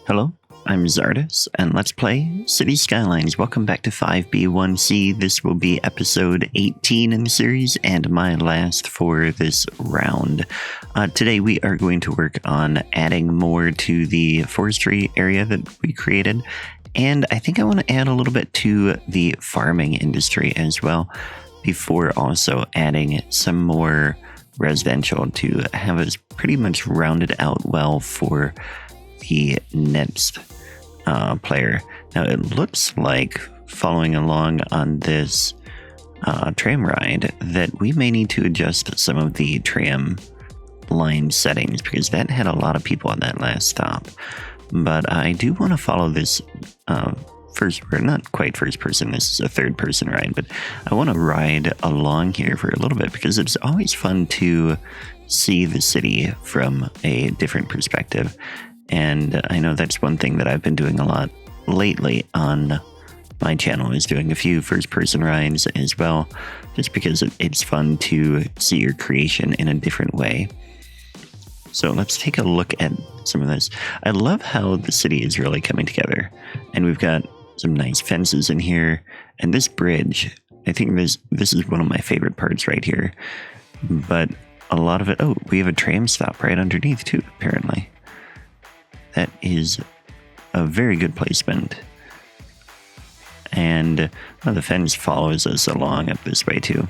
Hello, I'm Czardus, and let's play Cities Skylines. Welcome back to 5B1C. This will be episode 18 in the series, and my last for this round. Today we are going to work on adding more to the forestry area that we created, and I think I want to add a little bit to the farming industry as well, before also adding some more residential to have us pretty much rounded out well for the next player. Now it looks like, following along on this tram ride, that we may need to adjust some of the tram line settings, because that had a lot of people on that last stop. But I do want to follow this not quite first person, this is a third person ride, but I want to ride along here for a little bit, because it's always fun to see the city from a different perspective. And I know that's one thing that I've been doing a lot lately on my channel, is doing a few first-person rides as well, just because it's fun to see your creation in a different way. So let's take a look at some of this. I love how the city is really coming together, and we've got some nice fences in here, and this bridge, I think this is one of my favorite parts right here. But a lot of it, oh, we have a tram stop right underneath too, apparently. That is a very good placement. And the fence follows us along up this way too.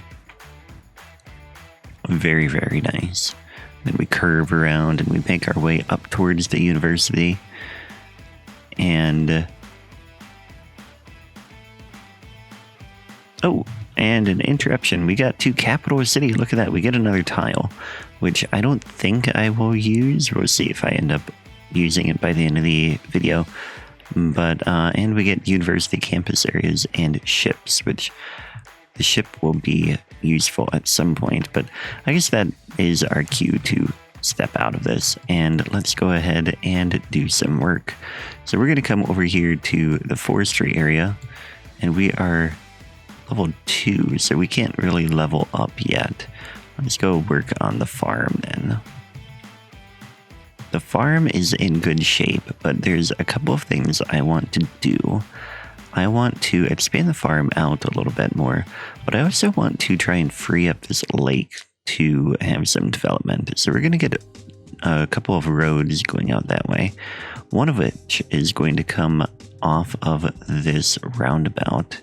Very, very nice. Then we curve around and we make our way up towards the university. And and an interruption. We got to Capital City. Look at that. We get another tile, which I don't think I will use. We'll see if I end up using it by the end of the video. But and we get university campus areas and ships, which the ship will be useful at some point, but I guess that is our cue to step out of this, and let's go ahead and do some work. So we're going to come over here to the forestry area, and we are level 2, so we can't really level up yet. Let's go work on the farm then. The farm is in good shape, but there's a couple of things I want to do. I want to expand the farm out a little bit more, but I also want to try and free up this lake to have some development. So we're going to get a couple of roads going out that way, one of which is going to come off of this roundabout.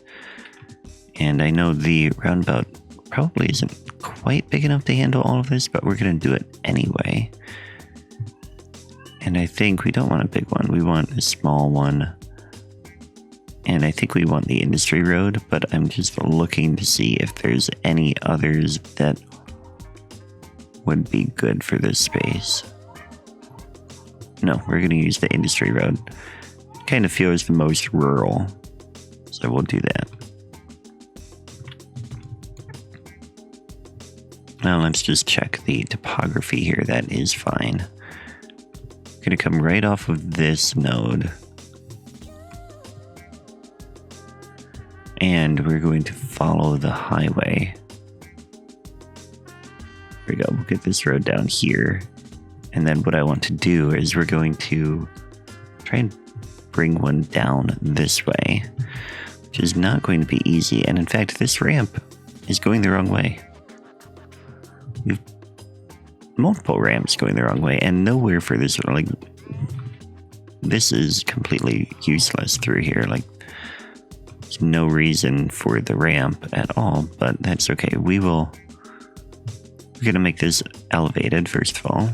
And I know the roundabout probably isn't quite big enough to handle all of this, but we're going to do it anyway. And I think we don't want a big one. We want a small one. And I think we want the industry road, but I'm just looking to see if there's any others that would be good for this space. No, we're going to use the industry road. Kind of feels the most rural, so we'll do that. Now let's just check the topography here. That is fine. Going to come right off of this node. And we're going to follow the highway. There we go. We'll get this road down here. And then what I want to do is we're going to try and bring one down this way, which is not going to be easy. And in fact, this ramp is going the wrong way. We've multiple ramps going the wrong way, and nowhere for this. Like, this is completely useless through here. Like, there's no reason for the ramp at all, but that's okay. We're going to make this elevated first of all.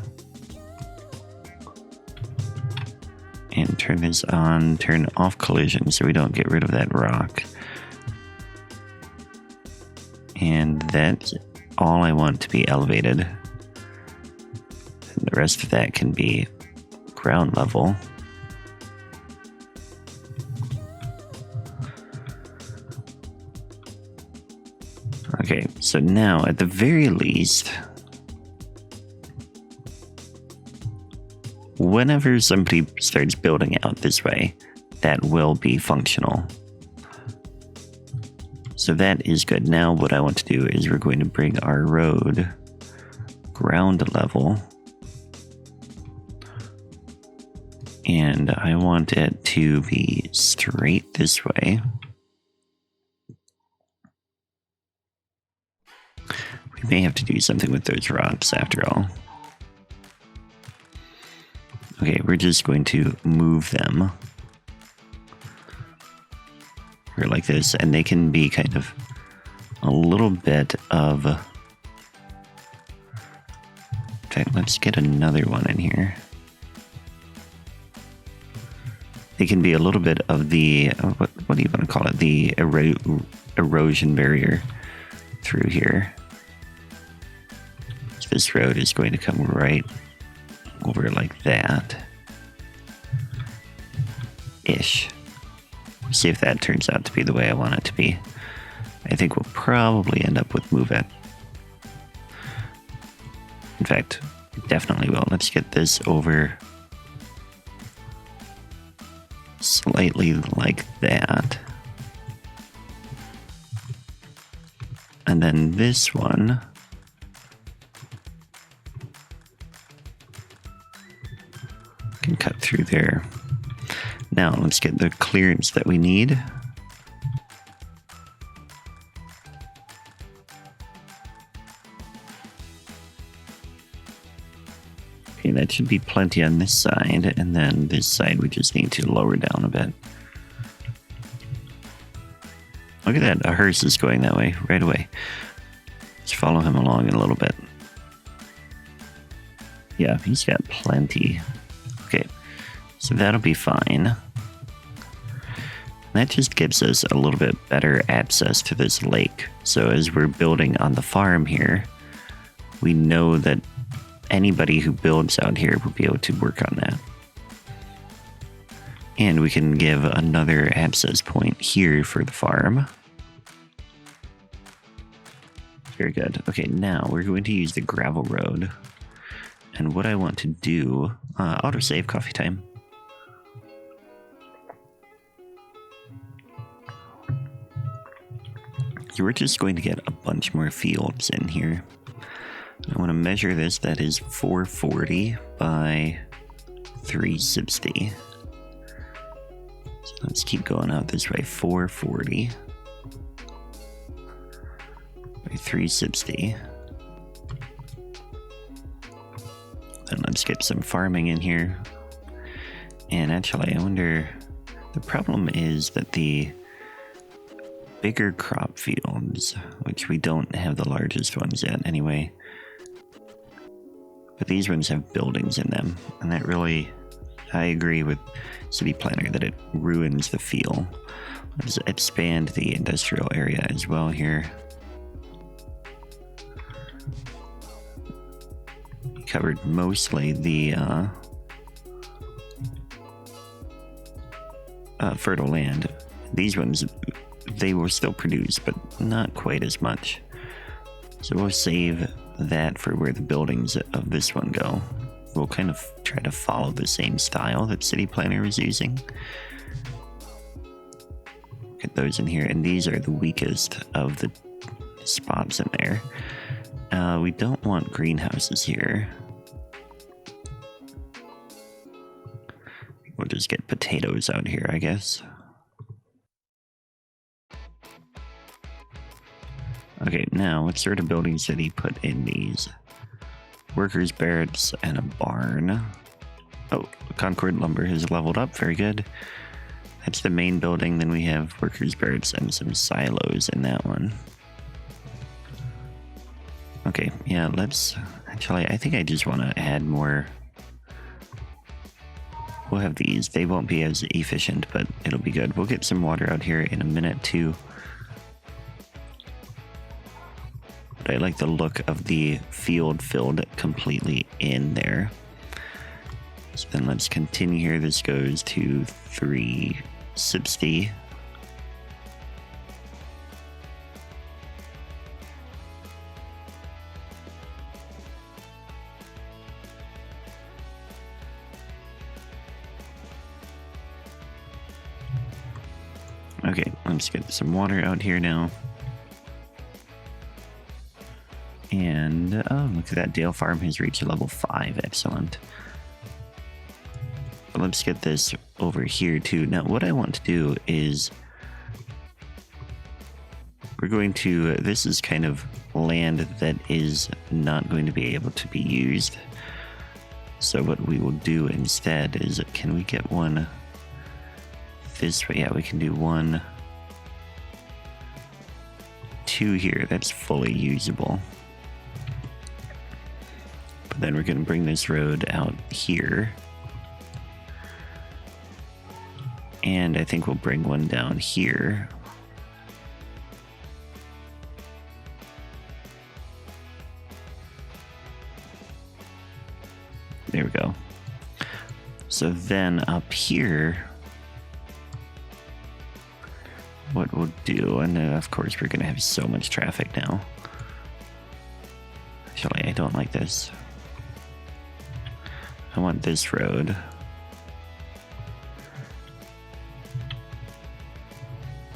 And turn this on, turn off collision so we don't get rid of that rock. And that's all I want to be elevated. And the rest of that can be ground level. Okay, so now at the very least, whenever somebody starts building out this way, that will be functional. So that is good. Now what I want to do is we're going to bring our road ground level And I want it to be straight this way. We may have to do something with those rocks after all. Okay, we're just going to move them. Or like this, and they can be kind of a little bit of... In fact, let's get another one in here. They can be a little bit of the, what do you want to call it? The erosion barrier through here. So this road is going to come right over like that. Ish. See if that turns out to be the way I want it to be. I think we'll probably end up with move it. In fact, definitely will. Let's get this over slightly like that. And then this one can cut through there. Now let's get the clearance that we need. Okay, that should be plenty on this side, and then this side we just need to lower down a bit. Look at that, a hearse is going that way right away. Let's follow him along in a little bit. Yeah, he's got plenty. Okay, so that'll be fine. That just gives us a little bit better access to this lake. So as we're building on the farm here, we know that anybody who builds out here will be able to work on that. And we can give another access point here for the farm. Very good. Okay, now we're going to use the gravel road. And what I want to do, autosave, coffee time. So we're just going to get a bunch more fields in here. I want to measure this. That is 440 by 360. So let's keep going out this way. 440 by 360. Then let's get some farming in here. And actually, I wonder... The problem is that the bigger crop fields, which we don't have the largest ones yet anyway, but these ones have buildings in them, and that really, I agree with City Planner that it ruins the feel. Let's expand the industrial area as well here. Covered mostly the fertile land. These ones, they will still produce, but not quite as much. So we'll save that for where the buildings of this one go. We'll kind of try to follow the same style that City Planner was using. Get those in here, and these are the weakest of the spots in there. We don't want greenhouses here. We'll just get potatoes out here, I guess. Okay, now what sort of buildings did he put in these? Workers' barracks and a barn. Oh, Concord Lumber has leveled up, very good. That's the main building, then we have workers' barracks and some silos in that one. Okay, yeah, let's... Actually, I think I just want to add more... We'll have these. They won't be as efficient, but it'll be good. We'll get some water out here in a minute, too. But I like the look of the field filled completely in there. So then let's continue here. This goes to 360. Okay, let's get some water out here now. And, oh, look at that. Dale Farm has reached level 5. Excellent. But let's get this over here too. Now, what I want to do is we're going to, this is kind of land that is not going to be able to be used. So what we will do instead is, can we get one this way? Yeah, we can do 1, 2 here. That's fully usable. But then we're going to bring this road out here. And I think we'll bring one down here. There we go. So then up here, what we'll do, and of course we're going to have so much traffic now. Actually, I don't like this. I want this road.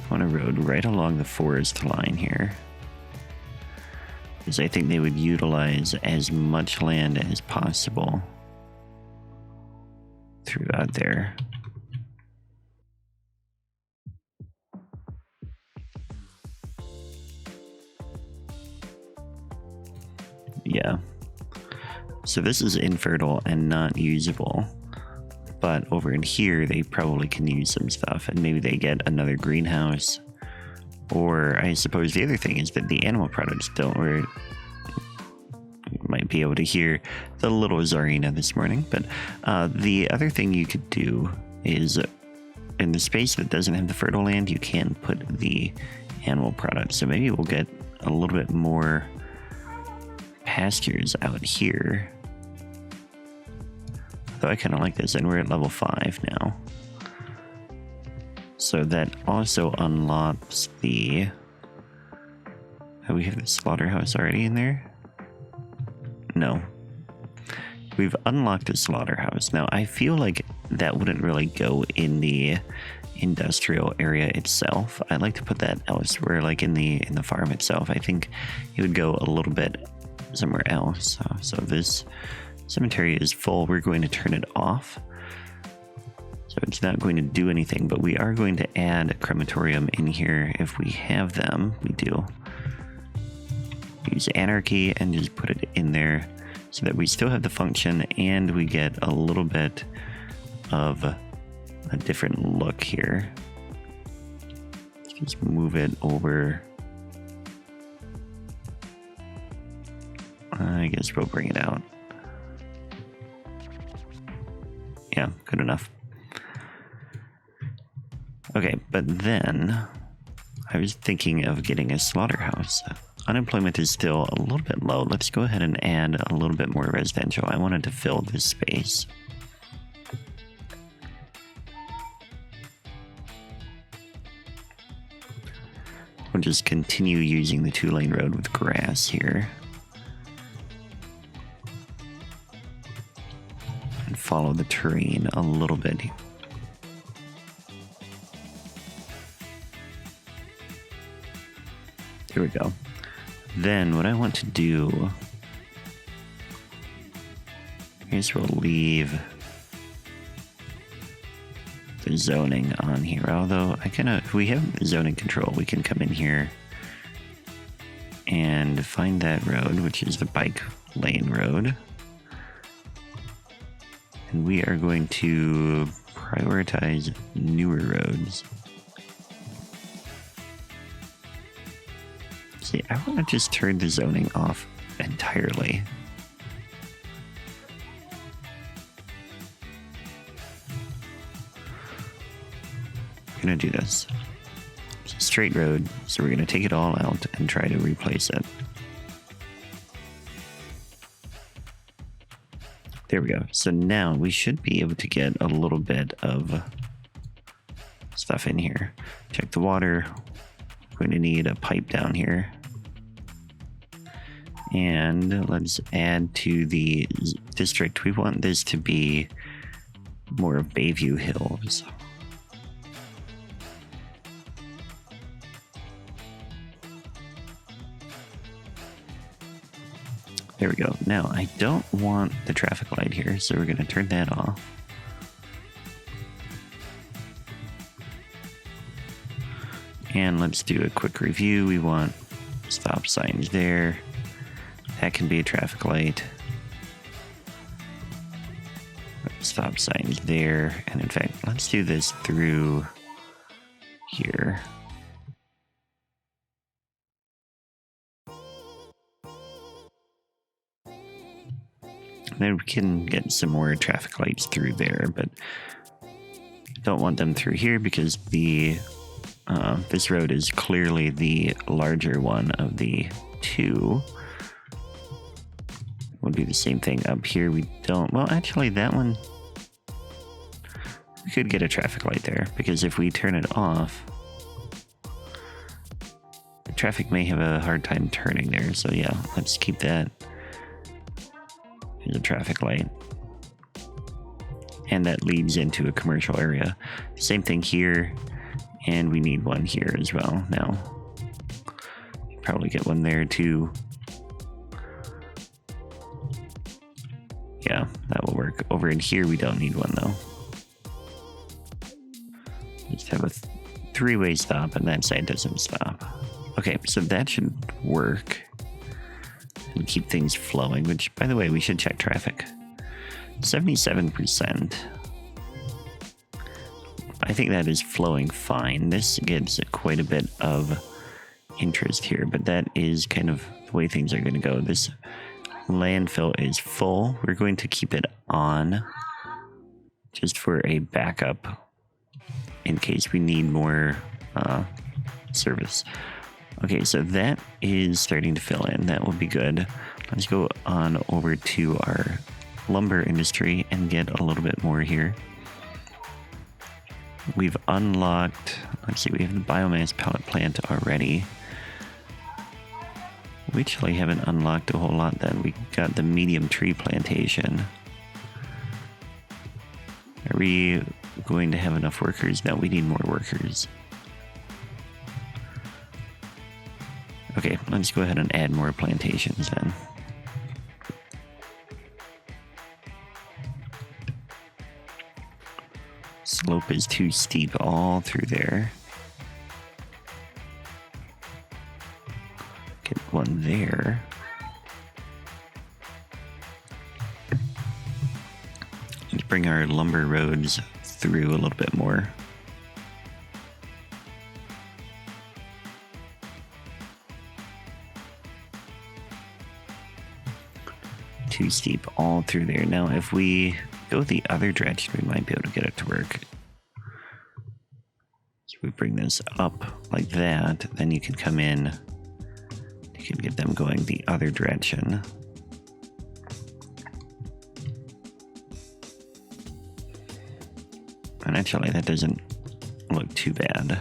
I want a road right along the forest line here, because I think they would utilize as much land as possible throughout there. Yeah. So this is infertile and not usable. But over in here, they probably can use some stuff, and maybe they get another greenhouse. Or I suppose the other thing is that the animal products don't, or you might be able to hear the little Czarina this morning. But the other thing you could do is, in the space that doesn't have the fertile land, you can put the animal products. So maybe we'll get a little bit more pastures out here. Though I kind of like this, and we're at level 5 now. So that also unlocks the... Oh, we have the slaughterhouse already in there? No. We've unlocked the slaughterhouse. Now, I feel like that wouldn't really go in the industrial area itself. I'd like to put that elsewhere, like in the farm itself. I think it would go a little bit somewhere else. So this cemetery is full. We're going to turn it off. So it's not going to do anything, but we are going to add a crematorium in here if we have them. We do. Use anarchy and just put it in there so that we still have the function and we get a little bit of a different look here. Let's just move it over. I guess we'll bring it out. Yeah, good enough. Okay, but then I was thinking of getting a slaughterhouse. Unemployment is still a little bit low. Let's go ahead and add a little bit more residential. I wanted to fill this space. We'll just continue using the 2-lane road with grass here. And follow the terrain a little bit. Here we go. Then what I want to do, I guess we'll leave the zoning on here. Although if we have zoning control, we can come in here and find that road, which is the bike lane road. And we are going to prioritize newer roads. See, I want to just turn the zoning off entirely. I'm going to do this. It's a straight road, so we're going to take it all out and try to replace it. There we go. So now we should be able to get a little bit of stuff in here. Check the water. We're going to need a pipe down here. And let's add to the district. We want this to be more of Bayview Hills. There we go. Now, I don't want the traffic light here, so we're going to turn that off. And let's do a quick review. We want stop signs there. That can be a traffic light. Stop signs there. And in fact, let's do this through here. Then we can get some more traffic lights through there, but don't want them through here because the this road is clearly the larger one of the two. We'll do the same thing up here. We don't, well, actually that one, we could get a traffic light there because if we turn it off, the traffic may have a hard time turning there. So yeah, let's keep that. Here's a traffic light. And that leads into a commercial area. Same thing here. And we need one here as well now. Probably get one there too. Yeah, that will work. Over in here, we don't need one though. Just have a three-way stop and that side doesn't stop. Okay, so that should work. And keep things flowing, which, by the way, we should check traffic. 77%. I think that is flowing fine. This gets quite a bit of interest here, but that is kind of the way things are going to go. This landfill is full. We're going to keep it on just for a backup in case we need more service. Okay, so that is starting to fill in. That will be good. Let's go on over to our lumber industry and get a little bit more here. We've unlocked, let's see, we have the biomass pellet plant already. We actually haven't unlocked a whole lot then. We got the medium tree plantation. Are we going to have enough workers? No, we need more workers. Okay, let's go ahead and add more plantations then. Slope is too steep all through there. Get one there. Let's bring our lumber roads through a little bit more. Too steep all through there. Now, if we go the other direction, we might be able to get it to work. So we bring this up like that, then you can come in. You can get them going the other direction. And actually, that doesn't look too bad.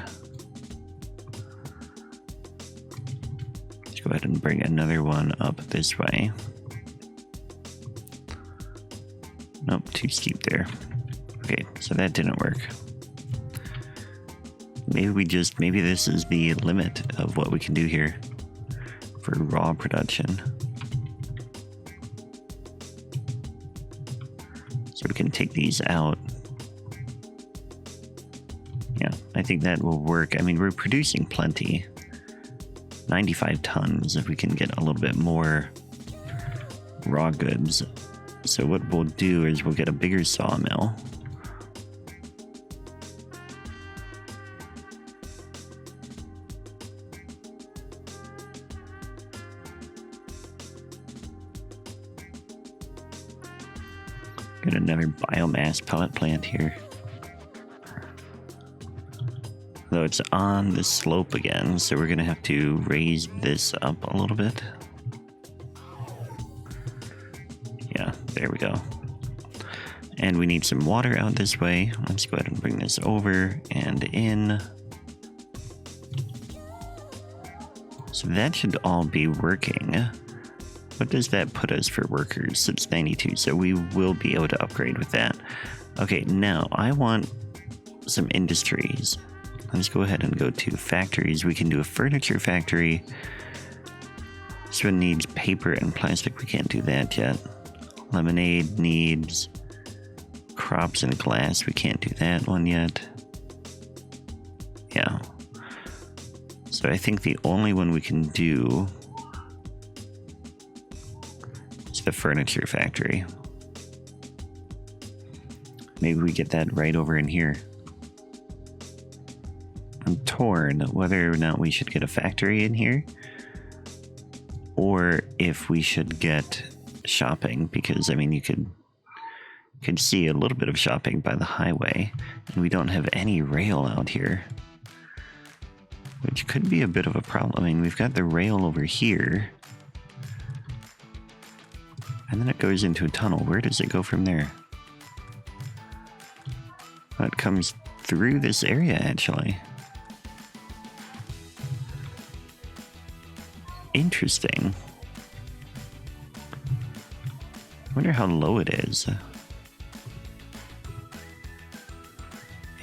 Let's go ahead and bring another one up this way. Nope, too steep there. Okay, so that didn't work. Maybe maybe this is the limit of what we can do here for raw production. So we can take these out. Yeah, I think that will work. I mean, we're producing plenty. 95 tons if we can get a little bit more raw goods. So what we'll do is we'll get a bigger sawmill. Get another biomass pellet plant here. Though it's on the slope again, so we're gonna have to raise this up a little bit. Yeah, there we go. And we need some water out this way. Let's go ahead and bring this over and in. So that should all be working. What does that put us for workers? It's 92, so we will be able to upgrade with that. Okay, now I want some industries. Let's go ahead and go to factories. We can do a furniture factory. This one needs paper and plastic. We can't do that yet. Lemonade needs crops and glass. We can't do that one yet. Yeah. So I think the only one we can do is the furniture factory. Maybe we get that right over in here. I'm torn whether or not we should get a factory in here or if we should get shopping, because I mean you could see a little bit of shopping by the highway, and we don't have any rail out here, which could be a bit of a problem. I mean, we've got the rail over here, and then it goes into a tunnel. Where does it go from there? Well, it comes through this area, actually. Interesting. I wonder how low it is.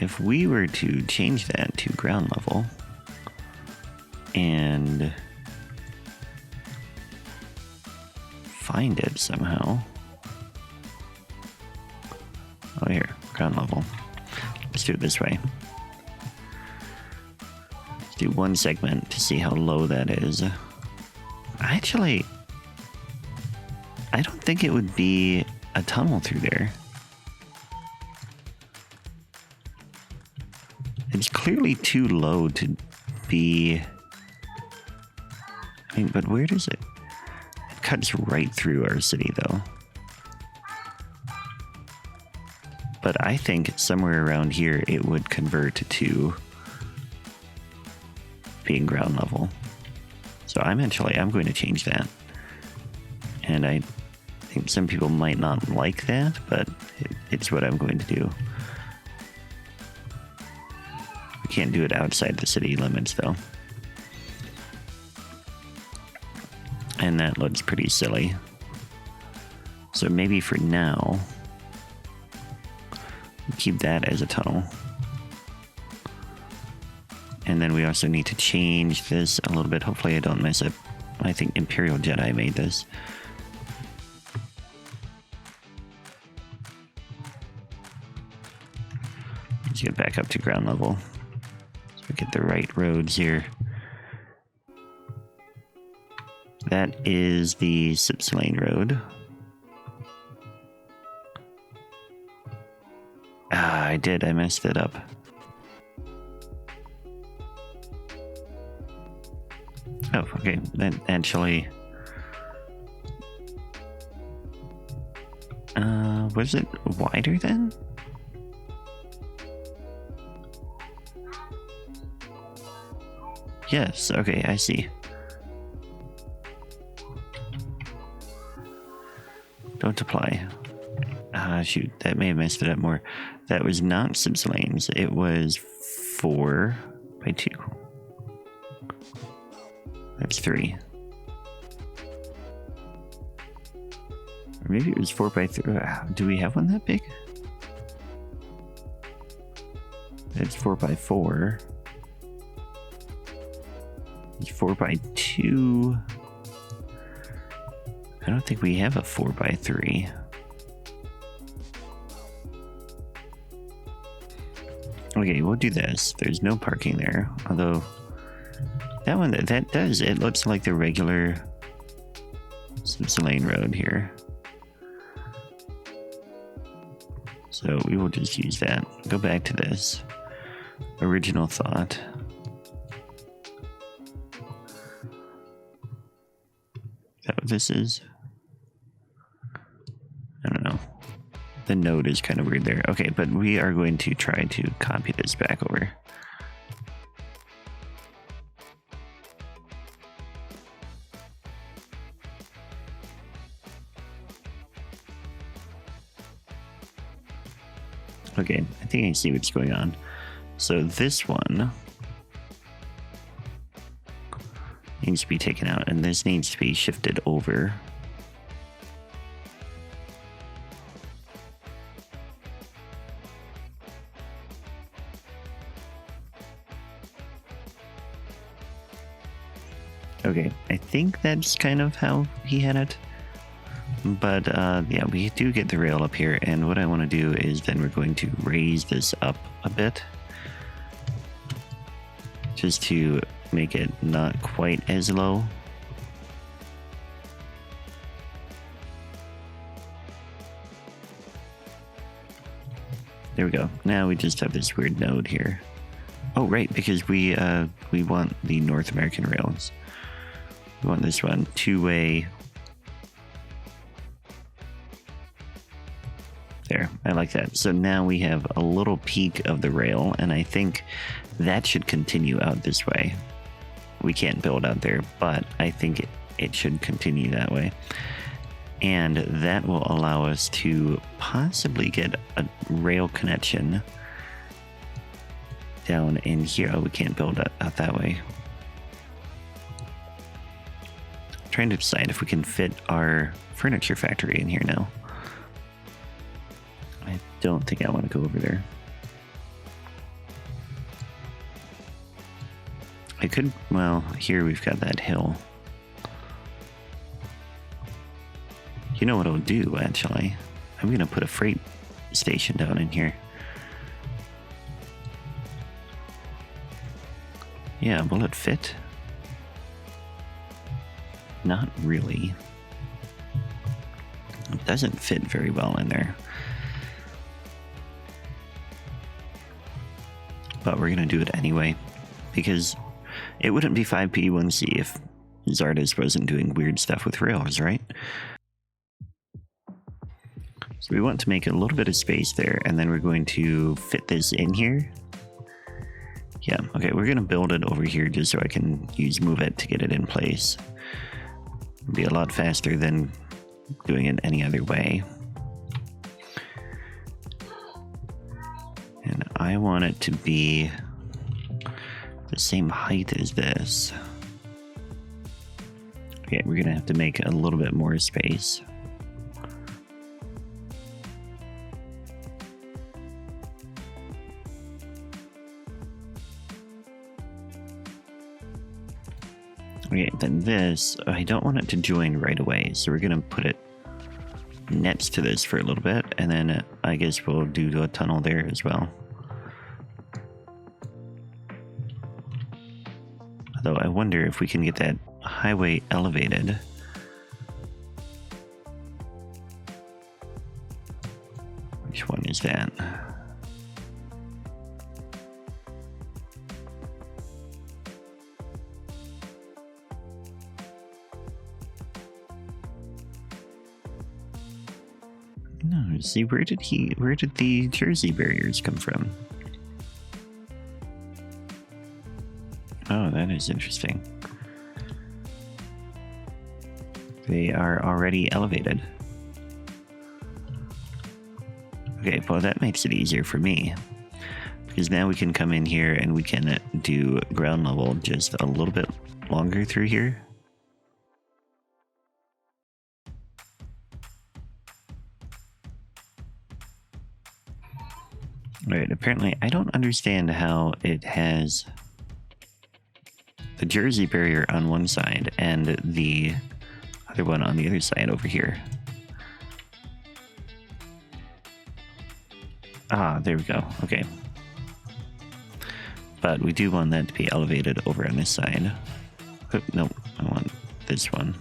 If we were to change that to ground level and find it somehow. Oh, here, ground level. Let's do it this way. Let's do one segment to see how low that is. Actually, I don't think it would be a tunnel through there. It's clearly too low to be... I mean, but where does it... It cuts right through our city, though. But I think somewhere around here it would convert to being ground level. So I'm going to change that. And I think some people might not like that, but it's what I'm going to do. We can't do it outside the city limits, though. And that looks pretty silly. So maybe for now, keep that as a tunnel. And then we also need to change this a little bit. Hopefully I don't mess up. I think Imperial Jedi made this. Let's get back up to ground level. So we get the right roads here. That is the Cities Lane Road. Ah, I messed it up. Oh, okay, then actually... was it wider then? Yes, okay, I see. Don't apply. Ah, shoot, that may have messed it up more. That was not Cities Lanes, it was 4x2. That's 3. Or maybe it was 4x3. Do we have one that big? That's 4x4. It's 4x2. I don't think we have a 4x3. Okay, we'll do this. There's no parking there, although that one, that does, it looks like the regular Cities Lane Road here. So we will just use that. Go back to this original thought. Is that what this is? I don't know. The node is kind of weird there. Okay, but we are going to try to copy this back over. Okay, I think I see what's going on. So this one needs to be taken out, and this needs to be shifted over. Okay, I think that's kind of how he had it. But yeah, we do get the rail up here, and what I want to do is then we're going to raise this up a bit. just to make it not quite as low. There we go. Now we just have this weird node here. Oh, right, because we want the North American rails. We want this one, two-way. There, I like that. So now we have a little peak of the rail, and I think that should continue out this way. We can't build out there, but I think it should continue that way. And that will allow us to possibly get a rail connection down in here. Oh, we can't build out that way. I'm trying to decide if we can fit our furniture factory in here now. I don't think I want to go over there. I could, well, here we've got that hill. You know what I'll do, actually? I'm going to put a freight station down in here. Yeah, will it fit? Not really. It doesn't fit very well in there. But we're going to do it anyway, because it wouldn't be 5P1C if Czardus wasn't doing weird stuff with rails, right? So we want to make a little bit of space there, and then we're going to fit this in here. Yeah, okay, we're going to build it over here just so I can use Move It to get it in place. It'll be a lot faster than doing it any other way. And I want it to be the same height as this. Okay, we're going to have to make a little bit more space. Okay, then this, I don't want it to join right away, so we're going to put it next to this for a little bit, and then I guess we'll do a tunnel there as well. Although I wonder if we can get that highway elevated. Which one is that? No, see, where did the Jersey barriers come from? Oh, that is interesting. They are already elevated. Okay, well that makes it easier for me, because now we can come in here and we can do ground level just a little bit longer through here. Right, apparently I don't understand how it has the Jersey barrier on one side and the other one on the other side over here. Ah, there we go. Okay. But we do want that to be elevated over on this side. Oh, no, I want this one.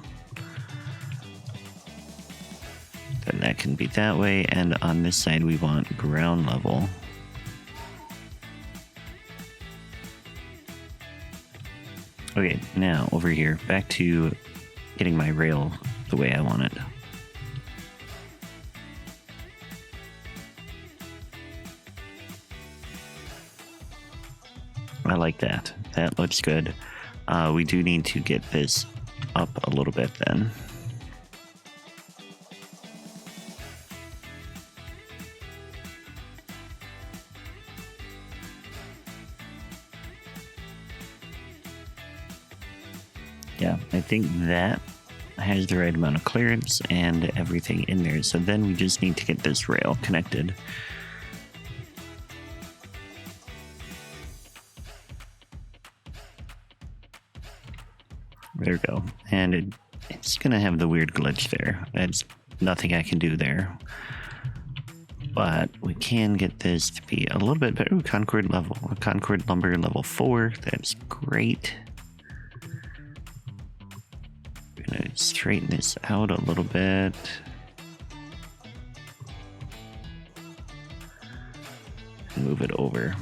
Then that can be that way, and on this side we want ground level. Okay, now over here, back to getting my rail the way I want it. I like that. That looks good. We do need to get this up a little bit then. Yeah, I think that has the right amount of clearance and everything in there. So then we just need to get this rail connected. There we go. And it's going to have the weird glitch there. That's nothing I can do there. but we can get this to be a little bit better. Ooh, Concord lumber level 4. That's great. We're gonna straighten this out a little bit. Move it over.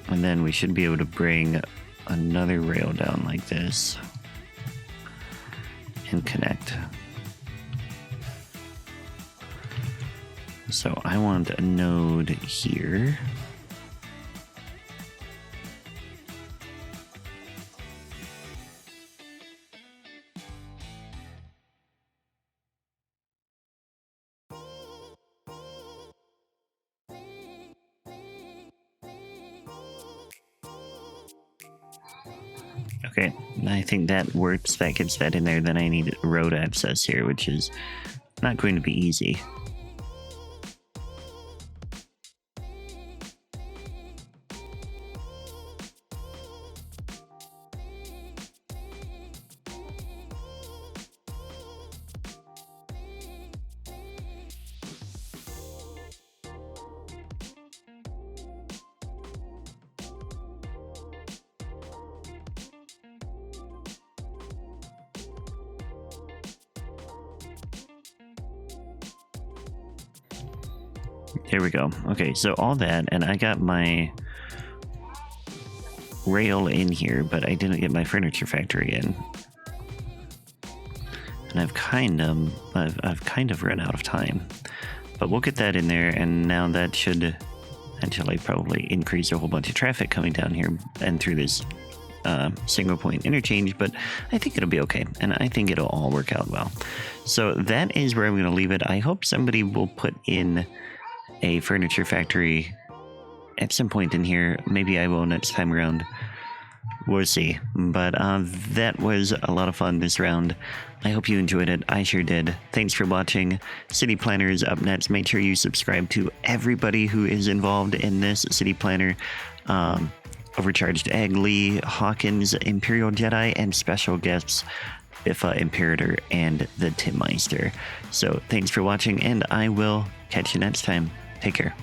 And then we should be able to bring another rail down like this and connect. So I want a node here. Okay, I think that works. That gets that in there. Then I need road access here, which is not going to be easy. Here we go. Okay, so all that, and I got my rail in here, but I didn't get my furniture factory in. And I've kind of run out of time. But we'll get that in there, and now that should actually probably increase a whole bunch of traffic coming down here and through this single point interchange, but I think it'll be okay, and I think it'll all work out well. So that is where I'm going to leave it. I hope somebody will put in a furniture factory at some point in here. Maybe I will next time around. We'll see. But that was a lot of fun this round. I hope you enjoyed it. I sure did. Thanks for watching. City Planner is up next. Make sure you subscribe to everybody who is involved in this City Planner. Overcharged Egg Lee, Hawkins, Imperial Jedi, and special guests Biffa Imperator and the Tim Meister. So thanks for watching, and I will catch you next time. Take care.